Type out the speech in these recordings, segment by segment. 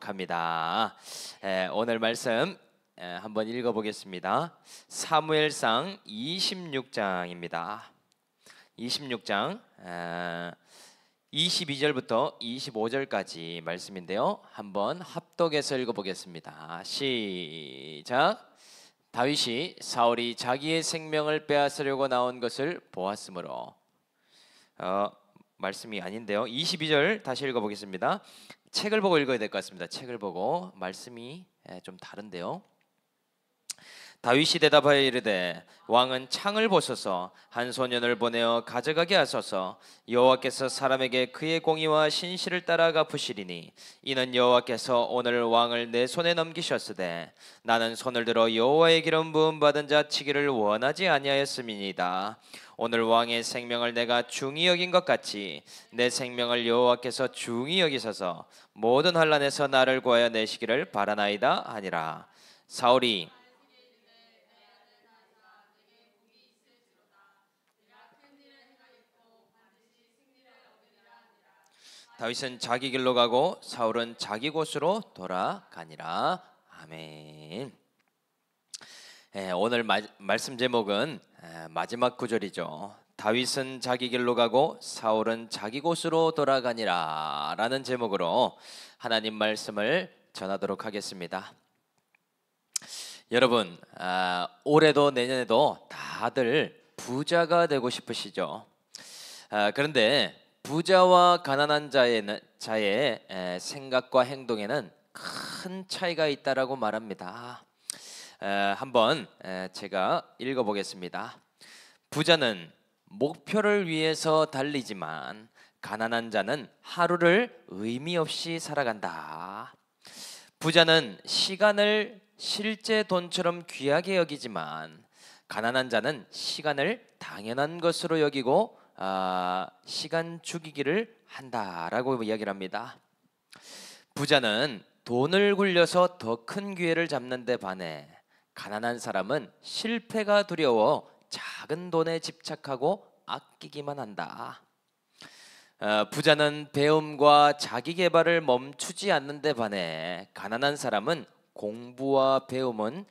하도록 합니다. 오늘 말씀 한번 읽어보겠습니다. 사무엘상 26장입니다. 26장 22절부터 25절까지 말씀인데요. 한번 합독해서 읽어보겠습니다. 시작. 다윗이 사울이 자기의 생명을 빼앗으려고 나온 것을 보았으므로 말씀이 아닌데요. 22절 다시 읽어보겠습니다. 책을 보고 읽어야 될 것 같습니다. 책을 보고 말씀이 좀 다른데요. 다윗이 대답하여 이르되 왕은 창을 보소서 한 소년을 보내어 가져가게 하소서. 여호와께서 사람에게 그의 공의와 신실을 따라 갚으시리니 이는 여호와께서 오늘 왕을 내 손에 넘기셨으되 나는 손을 들어 여호와의 기름 부음 받은 자 치기를 원하지 아니하였음이니이다. 오늘 왕의 생명을 내가 중히 여긴 것 같이 내 생명을 여호와께서 중히 여기셔서 모든 환난에서 나를 구하여 내시기를 바라나이다 하니라. 사울이 다윗은 자기 길로 가고 사울은 자기 곳으로 돌아가니라. 아멘. 오늘 말씀 제목은 마지막 구절이죠. 다윗은 자기 길로 가고 사울은 자기 곳으로 돌아가니라 라는 제목으로 하나님 말씀을 전하도록 하겠습니다. 여러분, 올해도 내년에도 다들 부자가 되고 싶으시죠? 그런데 부자와 가난한 자의 생각과 행동에는 큰 차이가 있다라고 말합니다. 한번 제가 읽어보겠습니다. 부자는 목표를 위해서 달리지만 가난한 자는 하루를 의미 없이 살아간다. 부자는 시간을 실제 돈처럼 귀하게 여기지만 가난한 자는 시간을 당연한 것으로 여기고 시간 죽이기를 한다라고 이야기를 합니다. 부자는 돈을 굴려서 더 큰 기회를 잡는 데 반해 가난한 사람은 실패가 두려워 작은 돈에 집착하고 아끼기만 한다. 부자는 배움과 자기 개발을 멈추지 않는 데 반해 가난한 사람은 공부와 배움은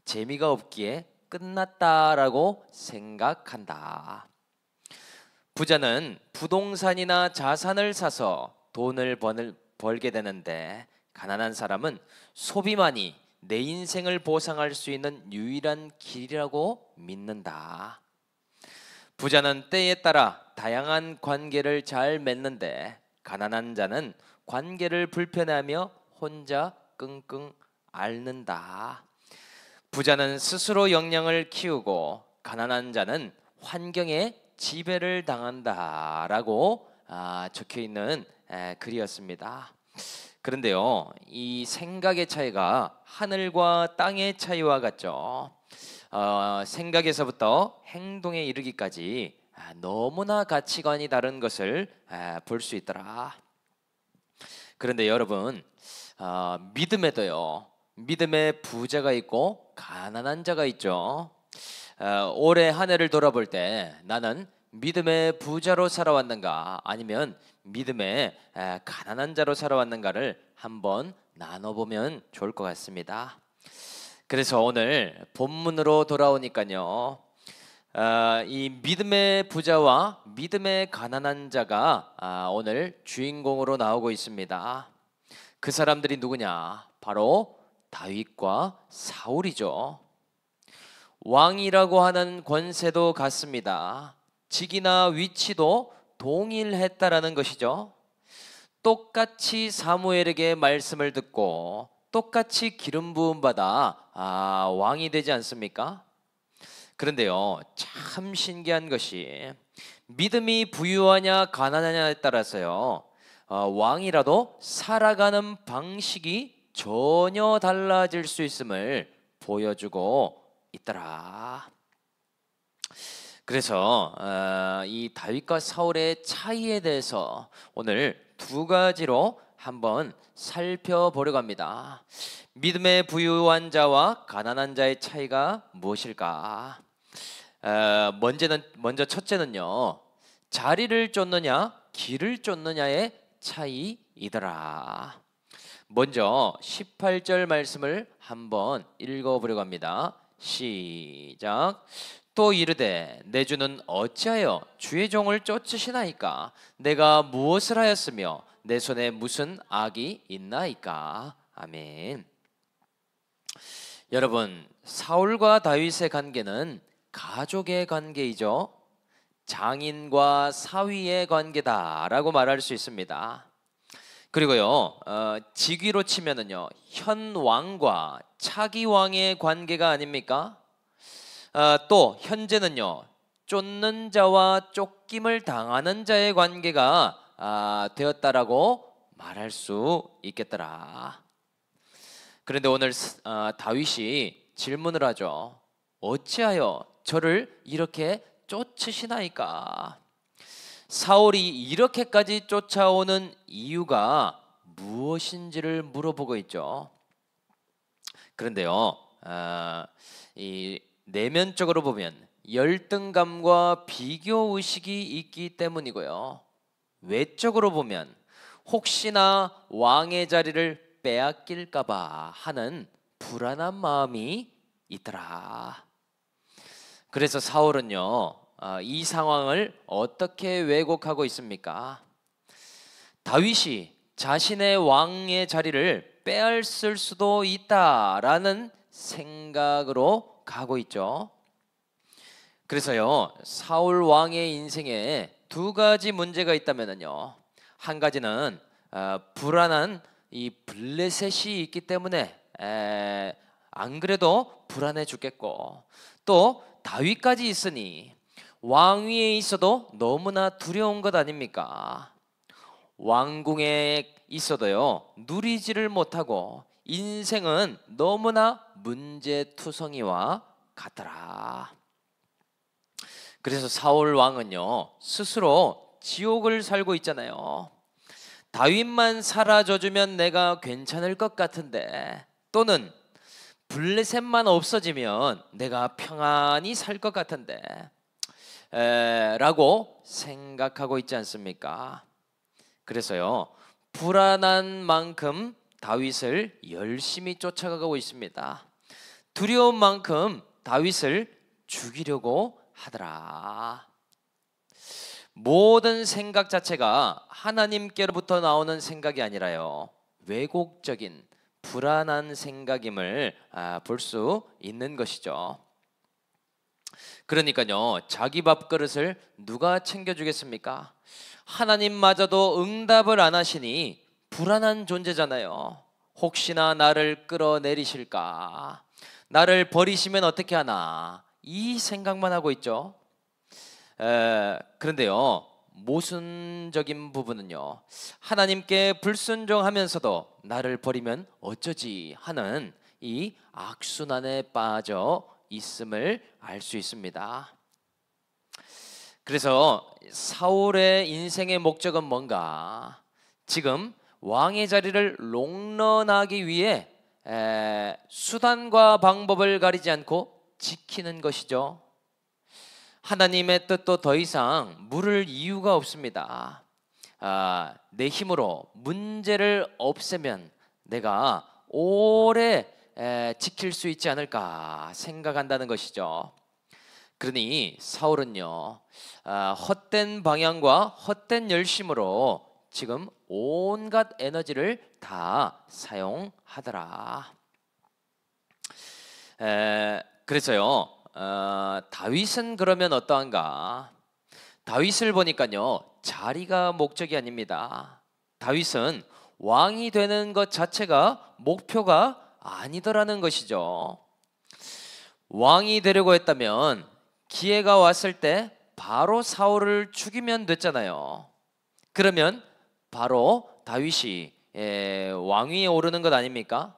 재미가 없기에 끝났다라고 생각한다. 부자는 부동산이나 자산을 사서 돈을 벌게 되는데 가난한 사람은 소비만이 내 인생을 보상할 수 있는 유일한 길이라고 믿는다. 부자는 때에 따라 다양한 관계를 잘 맺는데 가난한 자는 관계를 불편해하며 혼자 끙끙 앓는다. 부자는 스스로 역량을 키우고 가난한 자는 환경에 지배를 당한다라고 적혀 있는 글이었습니다. 그런데요, 이 생각의 차이가 하늘과 땅의 차이와 같죠. 생각에서부터 행동에 이르기까지 너무나 가치관이 다른 것을 볼 수 있더라. 그런데 여러분, 믿음에도요, 믿음의 부자가 있고 가난한 자가 있죠. 올해 한 해를 돌아볼 때 나는 믿음의 부자로 살아왔는가 아니면 믿음의 가난한 자로 살아왔는가를 한번 나눠보면 좋을 것 같습니다. 그래서 오늘 본문으로 돌아오니까요, 이 믿음의 부자와 믿음의 가난한 자가 오늘 주인공으로 나오고 있습니다. 그 사람들이 누구냐? 바로 다윗과 사울이죠. 왕이라고 하는 권세도 같습니다. 직이나 위치도 동일했다라는 것이죠. 똑같이 사무엘에게 말씀을 듣고 똑같이 기름 부음 받아 왕이 되지 않습니까? 그런데요, 참 신기한 것이 믿음이 부유하냐 가난하냐에 따라서요, 왕이라도 살아가는 방식이 전혀 달라질 수 있음을 보여주고 있더라. 그래서 이 다윗과 사울의 차이에 대해서 오늘 두 가지로 한번 살펴보려고 합니다. 믿음의 부유한 자와 가난한 자의 차이가 무엇일까? 먼저 첫째는요, 자리를 쫓느냐 길을 쫓느냐의 차이이더라. 먼저 18절 말씀을 한번 읽어보려고 합니다. 시작. 또 이르되 내 주는 어찌하여 주의 종을 쫓으시나이까? 내가 무엇을 하였으며 내 손에 무슨 악이 있나이까? 아멘. 여러분, 사울과 다윗의 관계는 가족의 관계이죠. 장인과 사위의 관계다라고 말할 수 있습니다. 그리고요, 직위로 치면은요, 현 왕과 차기 왕의 관계가 아닙니까? 또 현재는요, 쫓는 자와 쫓김을 당하는 자의 관계가 되었다라고 말할 수 있겠더라. 그런데 오늘 다윗이 질문을 하죠. 어찌하여 저를 이렇게 쫓으시나이까? 사울이 이렇게까지 쫓아오는 이유가 무엇인지를 물어보고 있죠. 그런데요, 이 내면적으로 보면 열등감과 비교 의식이 있기 때문이고요. 외적으로 보면 혹시나 왕의 자리를 빼앗길까봐 하는 불안한 마음이 있더라. 그래서 사울은요, 이 상황을 어떻게 왜곡하고 있습니까? 다윗이 자신의 왕의 자리를 빼앗을 수도 있다라는 생각으로 가고 있죠. 그래서요, 사울 왕의 인생에 두 가지 문제가 있다면요, 한 가지는 불안한 이 블레셋이 있기 때문에 안 그래도 불안해 죽겠고, 또 다윗까지 있으니 왕위에 있어도 너무나 두려운 것 아닙니까? 왕궁에 있어도요, 누리지를 못하고 인생은 너무나 문제투성이와 같더라. 그래서 사울 왕은요, 스스로 지옥을 살고 있잖아요. 다윗만 사라져주면 내가 괜찮을 것 같은데, 또는 블레셋만 없어지면 내가 평안히 살 것 같은데 라고 생각하고 있지 않습니까? 그래서요, 불안한 만큼 다윗을 열심히 쫓아가고 있습니다. 두려운 만큼 다윗을 죽이려고 하더라. 모든 생각 자체가 하나님께로부터 나오는 생각이 아니라요, 왜곡적인 불안한 생각임을 볼 수 있는 것이죠. 그러니까요, 자기 밥그릇을 누가 챙겨주겠습니까? 하나님마저도 응답을 안 하시니 불안한 존재잖아요. 혹시나 나를 끌어내리실까? 나를 버리시면 어떻게 하나? 이 생각만 하고 있죠. 그런데요, 모순적인 부분은요, 하나님께 불순종하면서도 나를 버리면 어쩌지 하는 이 악순환에 빠져 있음을 알 수 있습니다. 그래서 사울의 인생의 목적은 뭔가? 지금 왕의 자리를 롱런하기 위해 수단과 방법을 가리지 않고 지키는 것이죠. 하나님의 뜻도 더 이상 물을 이유가 없습니다. 내 힘으로 문제를 없애면 내가 오래 지킬 수 있지 않을까 생각한다는 것이죠. 그러니 사울은요, 헛된 방향과 헛된 열심으로 지금 온갖 에너지를 다 사용하더라. 그래서요, 다윗은 그러면 어떠한가? 다윗을 보니까요, 자리가 목적이 아닙니다. 다윗은 왕이 되는 것 자체가 목표가 아니더라는 것이죠. 왕이 되려고 했다면 기회가 왔을 때 바로 사울을 죽이면 됐잖아요. 그러면 바로 다윗이 왕위에 오르는 것 아닙니까?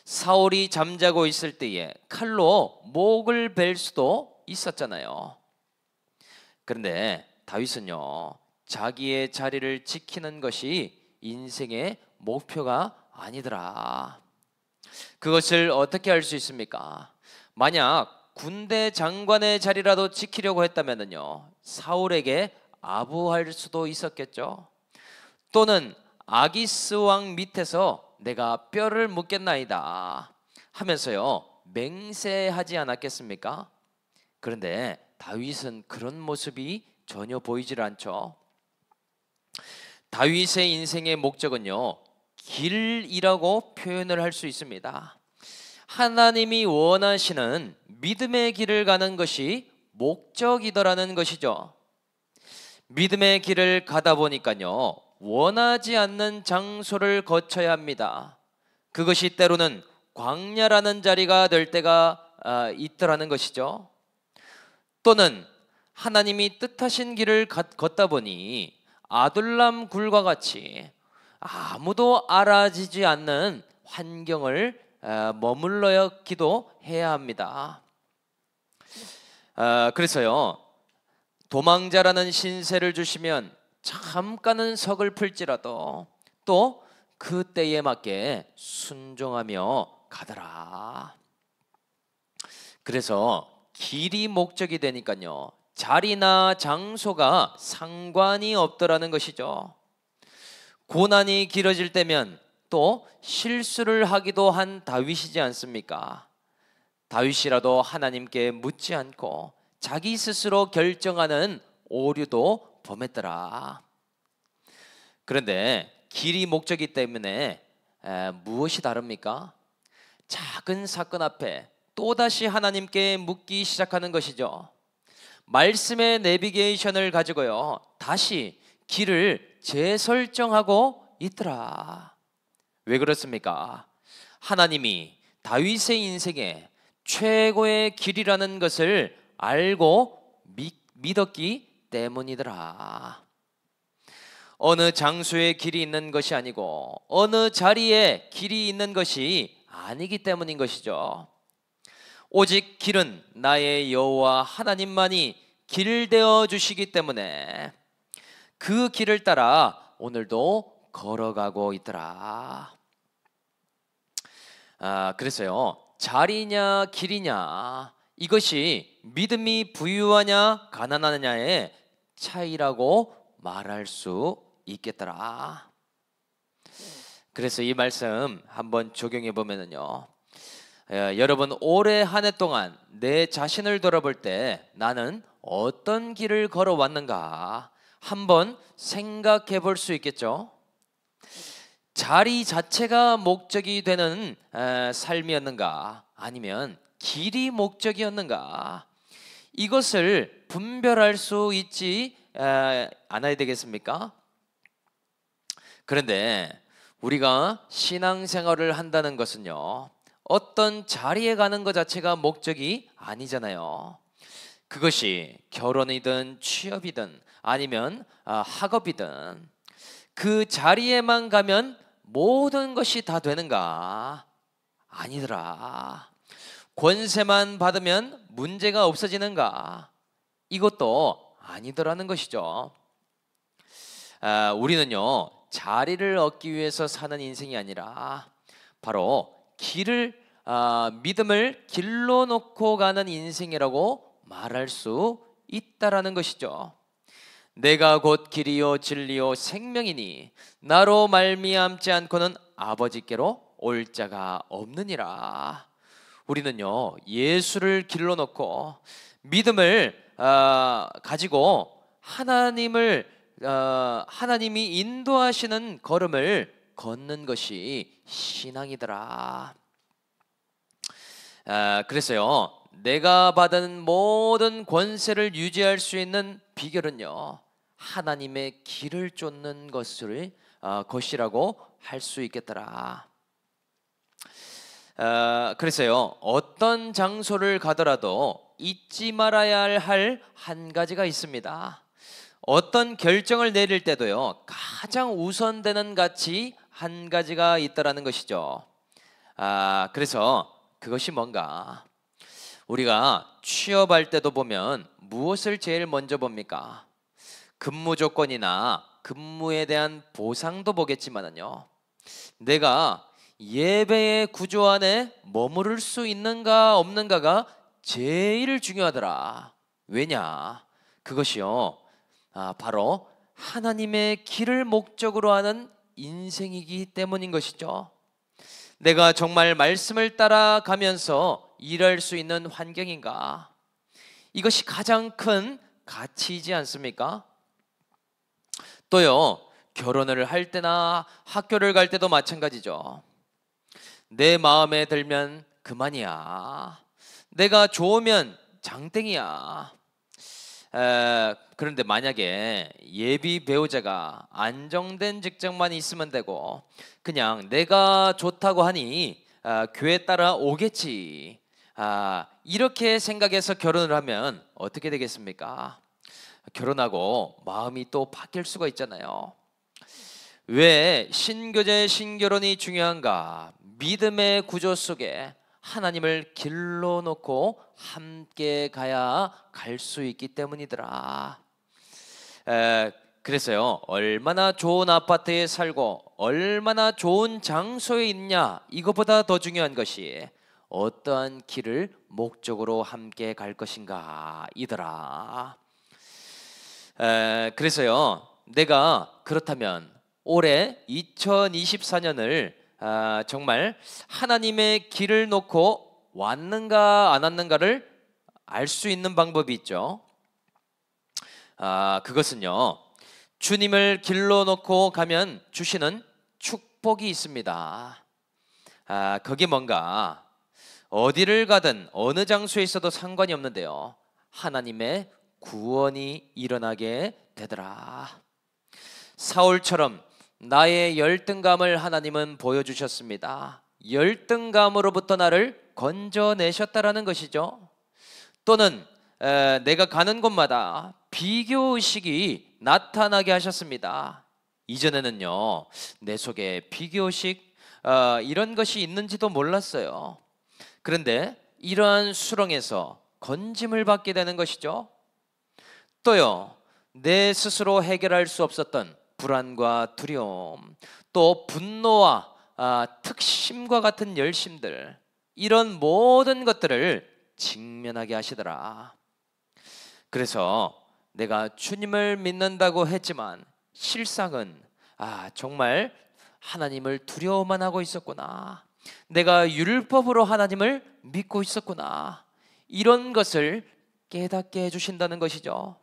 사울이 잠자고 있을 때에 칼로 목을 벨 수도 있었잖아요. 그런데 다윗은요, 자기의 자리를 지키는 것이 인생의 목표가 아니더라. 그것을 어떻게 알 수 있습니까? 만약 군대 장관의 자리라도 지키려고 했다면요, 사울에게 아부할 수도 있었겠죠. 또는 아기스 왕 밑에서 내가 뼈를 묻겠나이다 하면서요 맹세하지 않았겠습니까? 그런데 다윗은 그런 모습이 전혀 보이질 않죠. 다윗의 인생의 목적은요 길이라고 표현을 할 수 있습니다. 하나님이 원하시는 믿음의 길을 가는 것이 목적이더라는 것이죠. 믿음의 길을 가다 보니까요 원하지 않는 장소를 거쳐야 합니다. 그것이 때로는 광야라는 자리가 될 때가 있더라는 것이죠. 또는 하나님이 뜻하신 길을 걷다 보니 아둘람 굴과 같이 아무도 알아지지 않는 환경을 머물러기도 해야 합니다. 그래서요 도망자라는 신세를 주시면 잠깐은 서글플지라도 또 그 때에 맞게 순종하며 가더라. 그래서 길이 목적이 되니까요 자리나 장소가 상관이 없더라는 것이죠. 고난이 길어질 때면 또 실수를 하기도 한 다윗이지 않습니까? 다윗이라도 하나님께 묻지 않고 자기 스스로 결정하는 오류도 범했더라. 그런데 길이 목적이 때문에 무엇이 다릅니까? 작은 사건 앞에 또다시 하나님께 묻기 시작하는 것이죠. 말씀의 내비게이션을 가지고요 다시 길을 재설정하고 있더라. 왜 그렇습니까? 하나님이 다윗의 인생에 최고의 길이라는 것을 알고 믿었기 때문이더라. 어느 장소에 길이 있는 것이 아니고 어느 자리에 길이 있는 것이 아니기 때문인 것이죠. 오직 길은 나의 여호와 하나님만이 길 되어 주시기 때문에 그 길을 따라 오늘도 걸어가고 있더라. 그래서요 자리냐 길이냐 이것이 믿음이 부유하냐 가난하냐의 차이라고 말할 수 있겠더라. 그래서 이 말씀 한번 적용해 보면은요 여러분 올해 한 해 동안 내 자신을 돌아볼 때 나는 어떤 길을 걸어왔는가 한번 생각해 볼 수 있겠죠. 자리 자체가 목적이 되는 삶이었는가 아니면 길이 목적이었는가 이것을 분별할 수 있지 않아야 되겠습니까? 그런데 우리가 신앙생활을 한다는 것은요 어떤 자리에 가는 것 자체가 목적이 아니잖아요. 그것이 결혼이든 취업이든 아니면 학업이든 그 자리에만 가면 모든 것이 다 되는가? 아니더라. 권세만 받으면 문제가 없어지는가? 이것도 아니더라는 것이죠. 우리는요 자리를 얻기 위해서 사는 인생이 아니라 바로 믿음을 길로 놓고 가는 인생이라고 말할 수 있다라는 것이죠. 내가 곧 길이요 진리요 생명이니 나로 말미암지 않고는 아버지께로 올 자가 없느니라. 우리는요 예수를 길로 놓고 믿음을 가지고 하나님이 인도하시는 걸음을 걷는 것이 신앙이더라. 그래서요 내가 받은 모든 권세를 유지할 수 있는 비결은요 하나님의 길을 쫓는 것이라고 할 수 있겠더라. 그래서요 어떤 장소를 가더라도 잊지 말아야 할 한 가지가 있습니다. 어떤 결정을 내릴 때도요 가장 우선되는 가치 한 가지가 있다라는 것이죠. 그래서 그것이 뭔가? 우리가 취업할 때도 보면 무엇을 제일 먼저 봅니까? 근무 조건이나 근무에 대한 보상도 보겠지만은요 내가 예배의 구조 안에 머무를 수 있는가 없는가가 제일 중요하더라. 왜냐? 그것이요 바로 하나님의 길을 목적으로 하는 인생이기 때문인 것이죠. 내가 정말 말씀을 따라가면서 일할 수 있는 환경인가? 이것이 가장 큰 가치이지 않습니까? 또요, 결혼을 할 때나 학교를 갈 때도 마찬가지죠. 내 마음에 들면 그만이야. 내가 좋으면 장땡이야. 그런데 만약에 예비 배우자가 안정된 직장만 있으면 되고 그냥 내가 좋다고 하니 교회 따라 오겠지, 이렇게 생각해서 결혼을 하면 어떻게 되겠습니까? 결혼하고 마음이 또 바뀔 수가 있잖아요. 왜 신교제 신결혼이 중요한가? 믿음의 구조 속에 하나님을 길러 놓고 함께 가야 갈 수 있기 때문이더라. 그래서요, 얼마나 좋은 아파트에 살고 얼마나 좋은 장소에 있냐, 이거보다 더 중요한 것이 어떠한 길을 목적으로 함께 갈 것인가 이더라. 그래서요, 내가 그렇다면 올해 2024년을 정말 하나님의 길을 놓고 왔는가 안 왔는가를 알 수 있는 방법이 있죠. 그것은요, 주님을 길로 놓고 가면 주시는 축복이 있습니다. 그게 뭔가, 어디를 가든 어느 장소에 있어도 상관이 없는데요, 하나님의 구원이 일어나게 되더라. 사울처럼 나의 열등감을 하나님은 보여주셨습니다. 열등감으로부터 나를 건져내셨다라는 것이죠. 또는 내가 가는 곳마다 비교의식이 나타나게 하셨습니다. 이전에는요, 내 속에 비교의식 이런 것이 있는지도 몰랐어요. 그런데 이러한 수렁에서 건짐을 받게 되는 것이죠. 또요, 내 스스로 해결할 수 없었던 불안과 두려움, 또 분노와 특심과 같은 열심들, 이런 모든 것들을 직면하게 하시더라. 그래서 내가 주님을 믿는다고 했지만 실상은 정말 하나님을 두려워만 하고 있었구나, 내가 율법으로 하나님을 믿고 있었구나, 이런 것을 깨닫게 해주신다는 것이죠.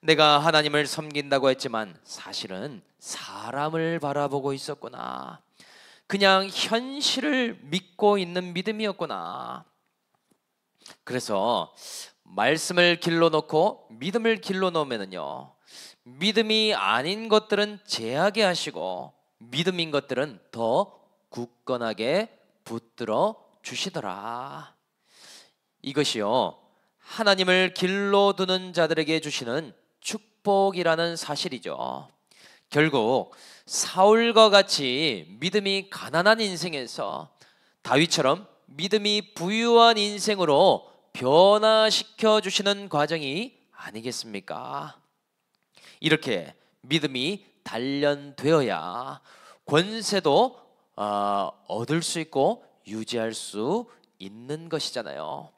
내가 하나님을 섬긴다고 했지만 사실은 사람을 바라보고 있었구나, 그냥 현실을 믿고 있는 믿음이었구나. 그래서 말씀을 길러 놓고 믿음을 길러 놓으면요, 믿음이 아닌 것들은 제하게 하시고 믿음인 것들은 더 굳건하게 붙들어 주시더라. 이것이요, 하나님을 길러 두는 자들에게 주시는 축복이라는 사실이죠. 결국 사울과 같이 믿음이 가난한 인생에서 다윗처럼 믿음이 부유한 인생으로 변화시켜 주시는 과정이 아니겠습니까? 이렇게 믿음이 단련되어야 권세도 얻을 수 있고 유지할 수 있는 것이잖아요.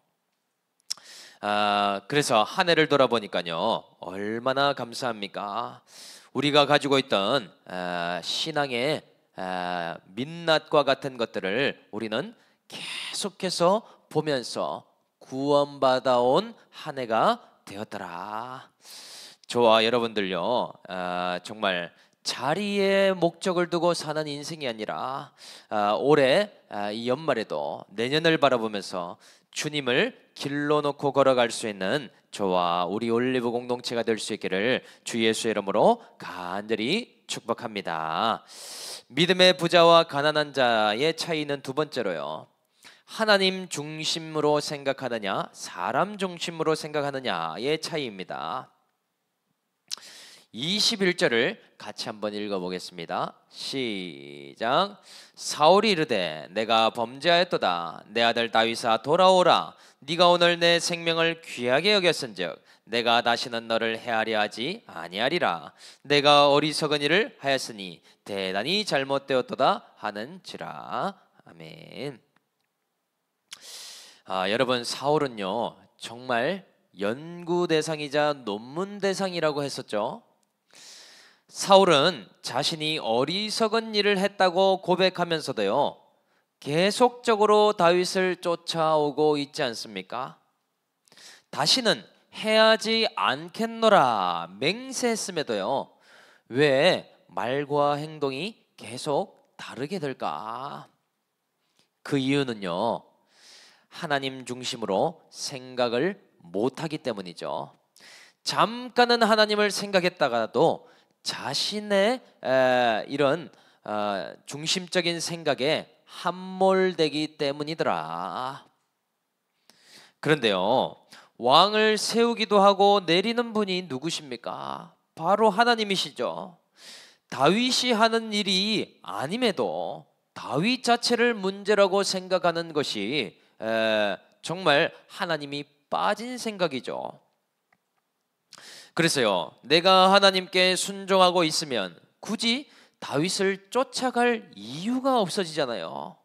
그래서 한 해를 돌아보니까요, 얼마나 감사합니까? 우리가 가지고 있던 신앙의 민낯과 같은 것들을 우리는 계속해서 보면서 구원받아온 한 해가 되었더라. 저와 여러분들요, 정말 자리에 목적을 두고 사는 인생이 아니라 올해 이 연말에도 내년을 바라보면서 주님을 길로 놓고 걸어갈 수 있는 저와 우리 올리브 공동체가 될 수 있기를 주 예수의 이름으로 간절히 축복합니다. 믿음의 부자와 가난한 자의 차이는 두 번째로요, 하나님 중심으로 생각하느냐 사람 중심으로 생각하느냐의 차이입니다. 21절을 같이 한번 읽어보겠습니다. 시작. 사울이 이르되 내가 범죄하였도다. 내 아들 다윗아 돌아오라. 네가 오늘 내 생명을 귀하게 여겼은즉 내가 다시는 너를 해하려 하지 아니하리라. 내가 어리석은 일을 하였으니 대단히 잘못되었도다 하는지라. 아멘. 여러분, 사울은요 정말 연구 대상이자 논문 대상이라고 했었죠. 사울은 자신이 어리석은 일을 했다고 고백하면서도요, 계속적으로 다윗을 쫓아오고 있지 않습니까? 다시는 해하지 않겠노라 맹세했음에도요, 왜 말과 행동이 계속 다르게 될까? 그 이유는요, 하나님 중심으로 생각을 못하기 때문이죠. 잠깐은 하나님을 생각했다가도 자신의 이런 중심적인 생각에 함몰되기 때문이더라. 그런데요, 왕을 세우기도 하고 내리는 분이 누구십니까? 바로 하나님이시죠. 다윗이 하는 일이 아님에도 다윗 자체를 문제라고 생각하는 것이 정말 하나님이 빠진 생각이죠. 그래서요, 내가 하나님께 순종하고 있으면 굳이 다윗을 쫓아갈 이유가 없어지잖아요.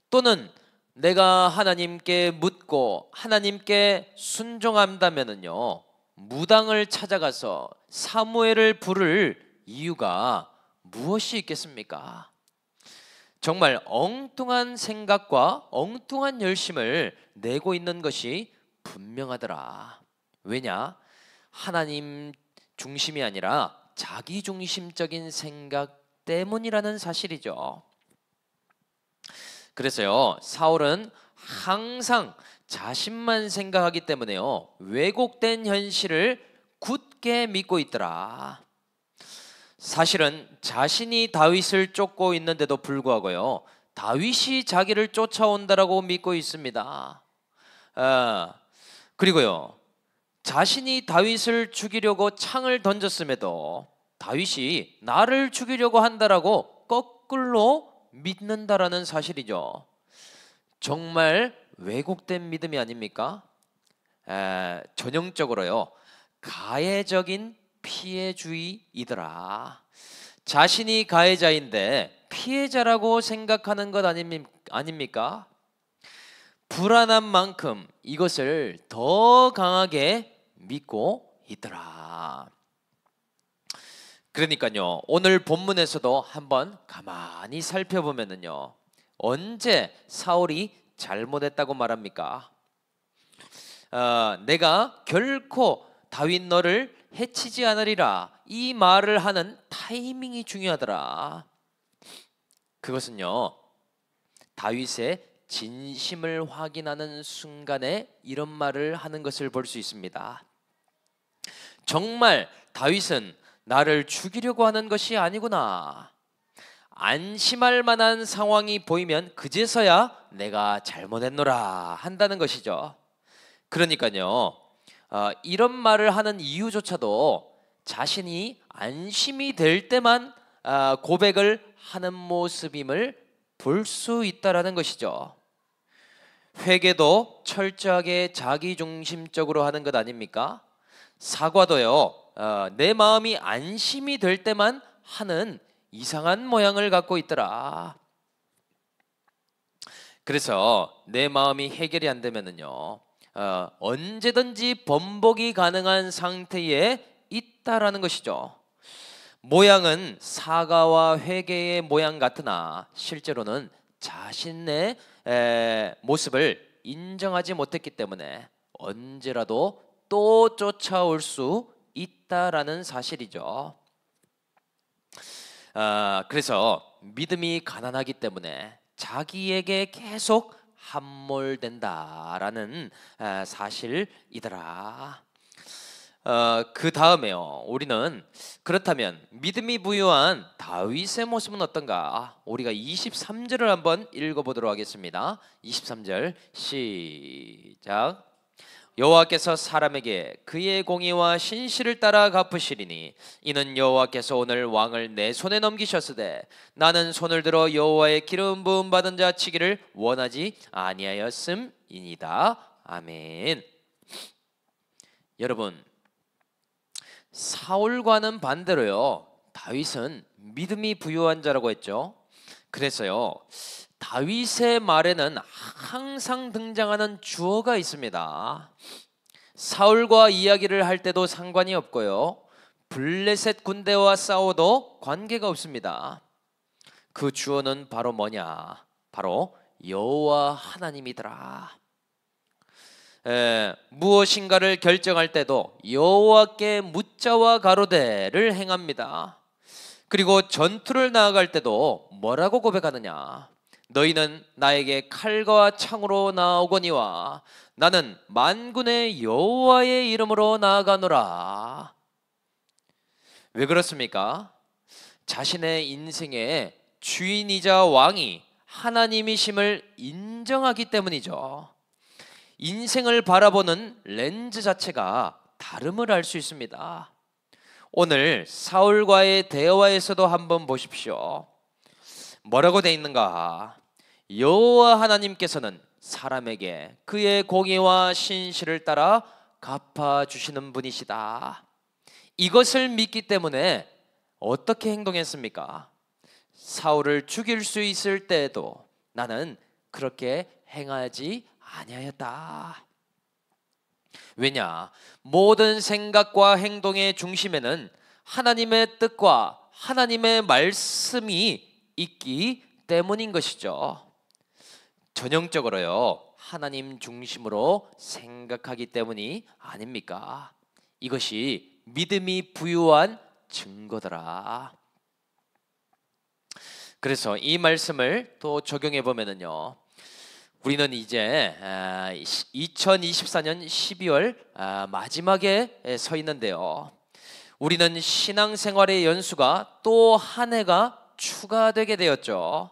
또는 내가 하나님께 묻고 하나님께 순종한다면은요, 무당을 찾아가서 사무엘을 부를 이유가 무엇이 있겠습니까? 정말 엉뚱한 생각과 엉뚱한 열심을 내고 있는 것이 분명하더라. 왜냐? 하나님 중심이 아니라 자기 중심적인 생각 때문이라는 사실이죠. 그래서요, 사울은 항상 자신만 생각하기 때문에요, 왜곡된 현실을 굳게 믿고 있더라. 사실은 자신이 다윗을 쫓고 있는데도 불구하고요, 다윗이 자기를 쫓아온다라고 믿고 있습니다. 그리고요, 자신이 다윗을 죽이려고 창을 던졌음에도 다윗이 나를 죽이려고 한다라고 거꾸로 믿는다라는 사실이죠. 정말 왜곡된 믿음이 아닙니까? 전형적으로요, 가해적인 피해주의이더라. 자신이 가해자인데 피해자라고 생각하는 것 아닙니까? 불안한 만큼 이것을 더 강하게 믿고 있더라. 그러니까요, 오늘 본문에서도 한번 가만히 살펴보면은요, 언제 사울이 잘못했다고 말합니까? 내가 결코 다윗 너를 해치지 않으리라, 이 말을 하는 타이밍이 중요하더라. 그것은요, 다윗의 진심을 확인하는 순간에 이런 말을 하는 것을 볼 수 있습니다. 정말 다윗은 나를 죽이려고 하는 것이 아니구나, 안심할 만한 상황이 보이면 그제서야 내가 잘못했노라 한다는 것이죠. 그러니까요, 이런 말을 하는 이유조차도 자신이 안심이 될 때만 고백을 하는 모습임을 볼 수 있다라는 것이죠. 회개도 철저하게 자기중심적으로 하는 것 아닙니까? 사과도요, 내 마음이 안심이 될 때만 하는 이상한 모양을 갖고 있더라. 그래서 내 마음이 해결이 안 되면은요, 언제든지 번복이 가능한 상태에 있다라는 것이죠. 모양은 사과와 회개의 모양 같으나 실제로는 자신의 모습을 인정하지 못했기 때문에 언제라도 또 쫓아올 수 있다라는 사실이죠. 그래서 믿음이 가난하기 때문에 자기에게 계속 함몰된다라는 사실이더라. 그 다음에요, 우리는 그렇다면 믿음이 부유한 다윗의 모습은 어떤가? 우리가 23절을 한번 읽어보도록 하겠습니다. 23절 시작. 여호와께서 사람에게 그의 공의와 신실을 따라 갚으시리니 이는 여호와께서 오늘 왕을 내 손에 넘기셨으되 나는 손을 들어 여호와의 기름 부음 받은 자 치기를 원하지 아니하였음이니이다. 아멘. 여러분, 사울과는 반대로요, 다윗은 믿음이 부유한 자라고 했죠. 그래서요, 다윗의 말에는 항상 등장하는 주어가 있습니다. 사울과 이야기를 할 때도 상관이 없고요, 블레셋 군대와 싸워도 관계가 없습니다. 그 주어는 바로 뭐냐? 바로 여호와 하나님이더라. 무엇인가를 결정할 때도 여호와께 묻자와 가로되를 행합니다. 그리고 전투를 나아갈 때도 뭐라고 고백하느냐? 너희는 나에게 칼과 창으로 나오거니와 나는 만군의 여호와의 이름으로 나아가노라. 왜 그렇습니까? 자신의 인생의 주인이자 왕이 하나님이심을 인정하기 때문이죠. 인생을 바라보는 렌즈 자체가 다름을 알 수 있습니다. 오늘 사울과의 대화에서도 한번 보십시오. 뭐라고 돼 있는가? 여호와 하나님께서는 사람에게 그의 공의와 신실을 따라 갚아주시는 분이시다. 이것을 믿기 때문에 어떻게 행동했습니까? 사울을 죽일 수 있을 때에도 나는 그렇게 행하지 아니하였다. 왜냐? 모든 생각과 행동의 중심에는 하나님의 뜻과 하나님의 말씀이 있기 때문인 것이죠. 전형적으로요, 하나님 중심으로 생각하기 때문이 아닙니까? 이것이 믿음이 부유한 증거더라. 그래서 이 말씀을 또 적용해 보면은요, 우리는 이제 2024년 12월 마지막에 서 있는데요, 우리는 신앙생활의 연수가 또 한 해가 추가되게 되었죠.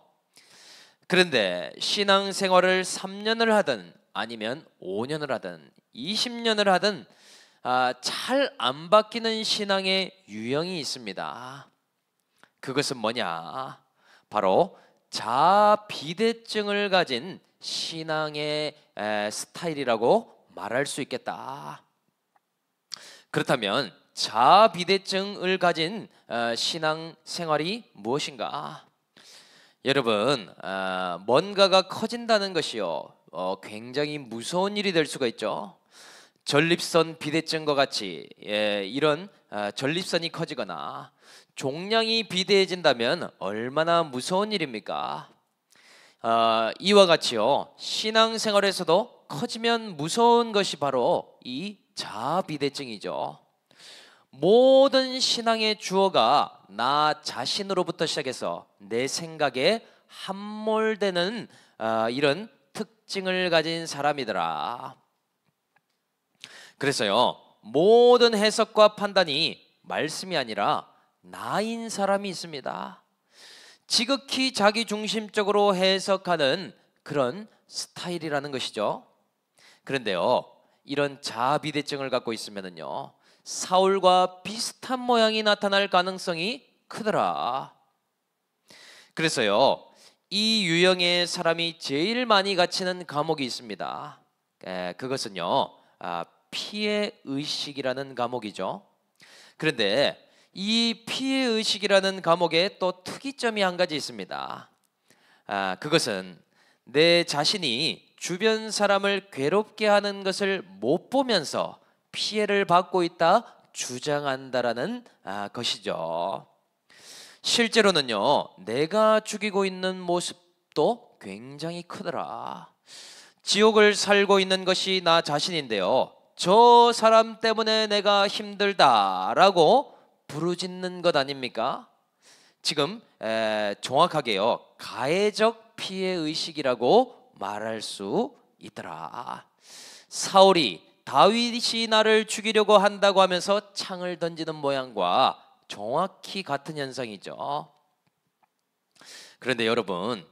그런데 신앙생활을 3년을 하든 아니면 5년을 하든 20년을 하든 잘 안 바뀌는 신앙의 유형이 있습니다. 그것은 뭐냐? 바로 자비대증을 가진 신앙의 스타일이라고 말할 수 있겠다. 그렇다면 자비대증을 가진 신앙 생활이 무엇인가? 여러분, 뭔가가 커진다는 것이요, 굉장히 무서운 일이 될 수가 있죠. 전립선 비대증과 같이 이런 전립선이 커지거나 종양이 비대해진다면 얼마나 무서운 일입니까? 이와 같이요, 신앙생활에서도 커지면 무서운 것이 바로 이 자비대증이죠. 모든 신앙의 주어가 나 자신으로부터 시작해서 내 생각에 함몰되는 이런 특징을 가진 사람이더라. 그래서요, 모든 해석과 판단이 말씀이 아니라 나인 사람이 있습니다. 지극히 자기중심적으로 해석하는 그런 스타일이라는 것이죠. 그런데요, 이런 자비대증을 갖고 있으면요, 사울과 비슷한 모양이 나타날 가능성이 크더라. 그래서요, 이 유형의 사람이 제일 많이 갇히는 감옥이 있습니다. 그것은요, 피해의식이라는 감옥이죠. 그런데 이 피해의식이라는 감옥에 또 특이점이 한 가지 있습니다. 그것은 내 자신이 주변 사람을 괴롭게 하는 것을 못 보면서 피해를 받고 있다 주장한다라는 것이죠. 실제로는요, 내가 죽이고 있는 모습도 굉장히 크더라. 지옥을 살고 있는 것이 나 자신인데요, 저 사람 때문에 내가 힘들다라고 부르짖는 것 아닙니까? 지금 정확하게요, 가해적 피해의식이라고 말할 수 있더라. 사울이 다윗이 나를 죽이려고 한다고 하면서 창을 던지는 모양과 정확히 같은 현상이죠. 그런데 여러분,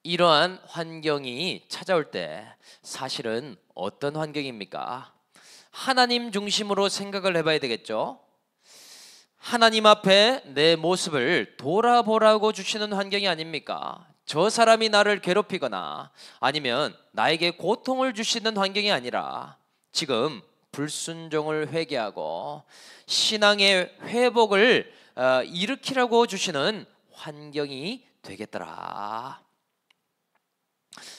이러한 환경이 찾아올 때 사실은 어떤 환경입니까? 하나님 중심으로 생각을 해봐야 되겠죠. 하나님 앞에 내 모습을 돌아보라고 주시는 환경이 아닙니까? 저 사람이 나를 괴롭히거나 아니면 나에게 고통을 주시는 환경이 아니라 지금 불순종을 회개하고 신앙의 회복을 일으키라고 주시는 환경이 되겠더라.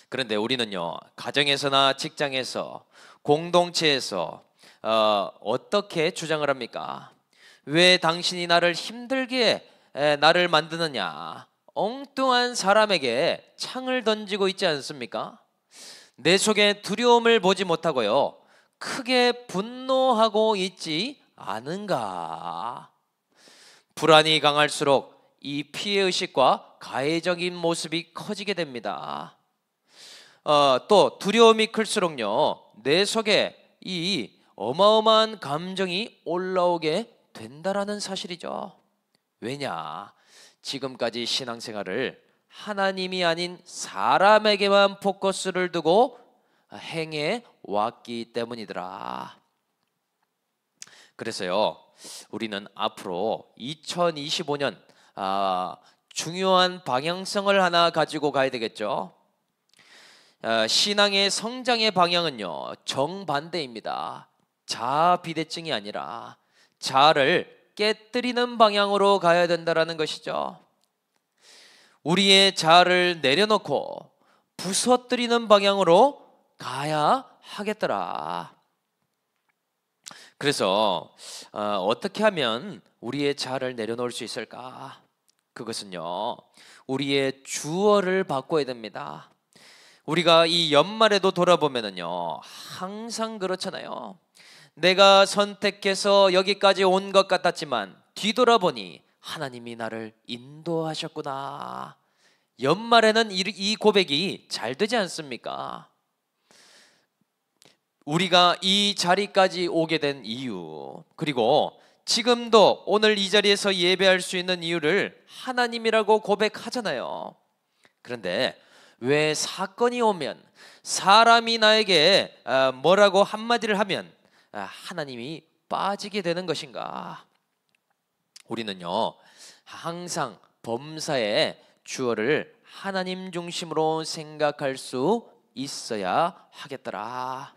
그런데 우리는요, 가정에서나 직장에서, 공동체에서 어떻게 주장을 합니까? 왜 당신이 나를 힘들게 나를 만드느냐? 엉뚱한 사람에게 창을 던지고 있지 않습니까? 내 속에 두려움을 보지 못하고요, 크게 분노하고 있지 않은가? 불안이 강할수록 이 피해의식과 가해적인 모습이 커지게 됩니다. 또 두려움이 클수록요, 내 속에 이 어마어마한 감정이 올라오게 된다라는 사실이죠. 왜냐? 지금까지 신앙생활을 하나님이 아닌 사람에게만 포커스를 두고 행해 왔기 때문이더라. 그래서요, 우리는 앞으로 2025년 중요한 방향성을 하나 가지고 가야 되겠죠. 신앙의 성장의 방향은요, 정반대입니다. 자아 비대증이 아니라 자아를 깨뜨리는 방향으로 가야 된다라는 것이죠. 우리의 자아를 내려놓고 부서뜨리는 방향으로 가야 하겠더라. 그래서 어떻게 하면 우리의 자아를 내려놓을 수 있을까? 그것은요, 우리의 주어를 바꿔야 됩니다. 우리가 이 연말에도 돌아보면은요, 항상 그렇잖아요. 내가 선택해서 여기까지 온 것 같았지만 뒤돌아보니 하나님이 나를 인도하셨구나. 연말에는 이 고백이 잘 되지 않습니까? 우리가 이 자리까지 오게 된 이유, 그리고 지금도 오늘 이 자리에서 예배할 수 있는 이유를 하나님이라고 고백하잖아요. 그런데 왜 사건이 오면, 사람이 나에게 뭐라고 한마디를 하면 하나님이 빠지게 되는 것인가? 우리는요, 항상 범사에 주어를 하나님 중심으로 생각할 수 있어야 하겠더라.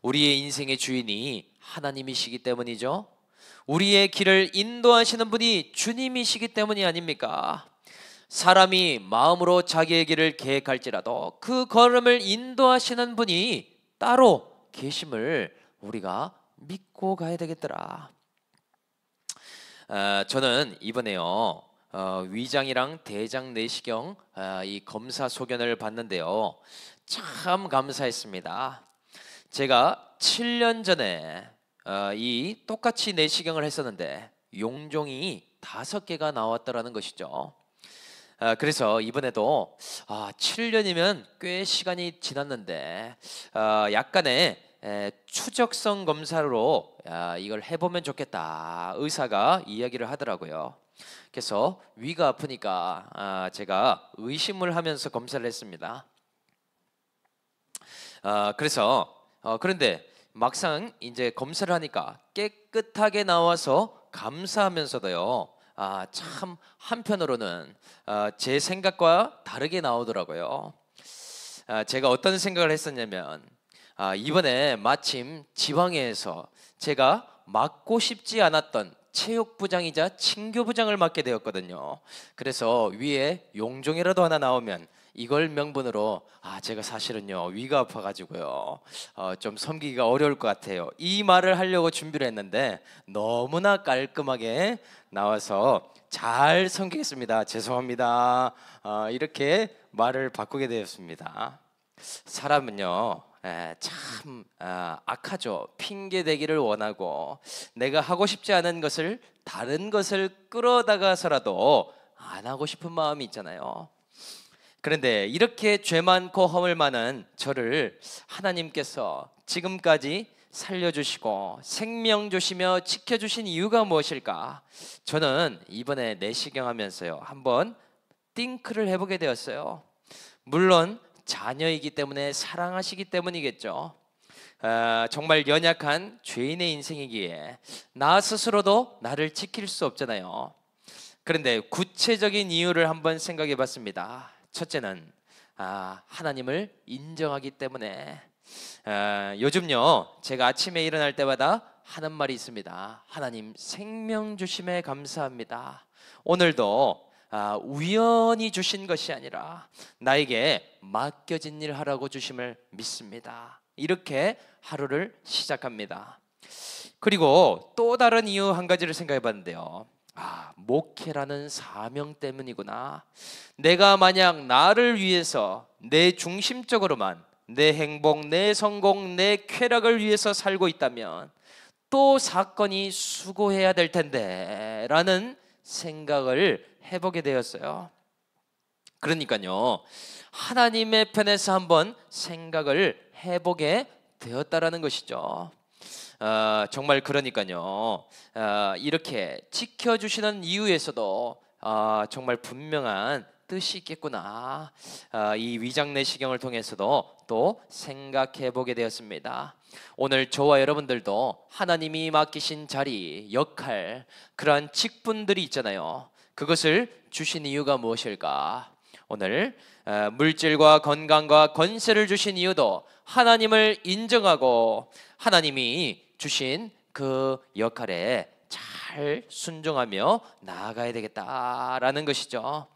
우리의 인생의 주인이 하나님이시기 때문이죠. 우리의 길을 인도하시는 분이 주님이시기 때문이 아닙니까? 사람이 마음으로 자기의 길을 계획할지라도 그 걸음을 인도하시는 분이 따로 계심을 우리가 믿고 가야 되겠더라. 저는 이번에요, 위장이랑 대장 내시경 이 검사 소견을 봤는데요, 참 감사했습니다. 제가 7년 전에 이 똑같이 내시경을 했었는데 용종이 5개가 나왔다라는 것이죠. 그래서 이번에도 7년이면 꽤 시간이 지났는데 약간의 추적성 검사로 이걸 해보면 좋겠다, 의사가 이야기를 하더라고요. 그래서 위가 아프니까 제가 의심을 하면서 검사를 했습니다. 그런데 막상 이제 검사를 하니까 깨끗하게 나와서 감사하면서도요, 참 한편으로는 제 생각과 다르게 나오더라고요. 제가 어떤 생각을 했었냐면, 이번에 마침 지방에서 제가 맡고 싶지 않았던 체육부장이자 친교부장을 맡게 되었거든요. 그래서 위에 용종이라도 하나 나오면 이걸 명분으로 제가 사실은요, 위가 아파가지고요, 좀 섬기기가 어려울 것 같아요, 이 말을 하려고 준비를 했는데 너무나 깔끔하게 나와서 잘 섬기겠습니다, 죄송합니다, 이렇게 말을 바꾸게 되었습니다. 사람은요, 참 악하죠. 핑계 대기를 원하고 내가 하고 싶지 않은 것을, 다른 것을 끌어다가서라도 안 하고 싶은 마음이 있잖아요. 그런데 이렇게 죄 많고 허물 많은 저를 하나님께서 지금까지 살려주시고 생명 주시며 지켜주신 이유가 무엇일까? 저는 이번에 내시경하면서요, 한번 띵크를 해보게 되었어요. 물론 자녀이기 때문에, 사랑하시기 때문이겠죠. 정말 연약한 죄인의 인생이기에 나 스스로도 나를 지킬 수 없잖아요. 그런데 구체적인 이유를 한번 생각해 봤습니다. 첫째는 하나님을 인정하기 때문에. 요즘요, 제가 아침에 일어날 때마다 하는 말이 있습니다. 하나님, 생명 주심에 감사합니다. 오늘도 우연히 주신 것이 아니라 나에게 맡겨진 일 하라고 주심을 믿습니다. 이렇게 하루를 시작합니다. 그리고 또 다른 이유 한 가지를 생각해 봤는데요, 목회라는 사명 때문이구나. 내가 만약 나를 위해서 내 중심적으로만 내 행복, 내 성공, 내 쾌락을 위해서 살고 있다면 또 사건이 수고해야 될 텐데 라는 생각을 해보게 되었어요. 그러니까요, 하나님의 편에서 한번 생각을 해보게 되었다라는 것이죠. 정말 그러니까요, 이렇게 지켜주시는 이유에서도 정말 분명한 뜻이 있겠구나. 이 위장내시경을 통해서도 또 생각해 보게 되었습니다. 오늘 저와 여러분들도 하나님이 맡기신 자리, 역할, 그러한 직분들이 있잖아요. 그것을 주신 이유가 무엇일까? 오늘 물질과 건강과 권세를 주신 이유도 하나님을 인정하고 하나님이 주신 그 역할에 잘 순종하며 나아가야 되겠다라는 것이죠.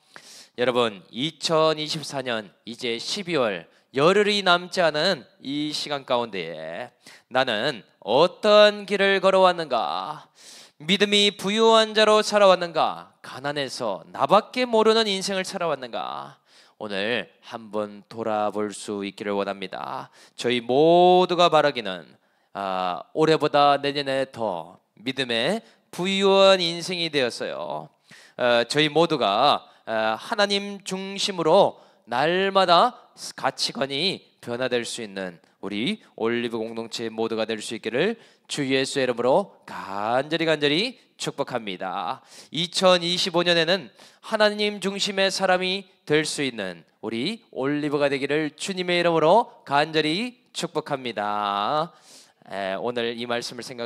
여러분, 2024년 이제 12월 열흘이 남지 않은 이 시간 가운데에 나는 어떤 길을 걸어왔는가? 믿음이 부유한 자로 살아왔는가? 가난해서 나밖에 모르는 인생을 살아왔는가? 오늘 한번 돌아볼 수 있기를 원합니다. 저희 모두가 바라기는 올해보다 내년에 더 믿음의 부유한 인생이 되었어요. 저희 모두가 하나님 중심으로 날마다 가치관이 변화될 수 있는 우리 올리브 공동체 모두가 될 수 있기를 주 예수의 이름으로 간절히 축복합니다. 2025년에는 하나님 중심의 사람이 될 수 있는 우리 올리브가 되기를 주님의 이름으로 간절히 축복합니다. 오늘 이 말씀을 생각합니다.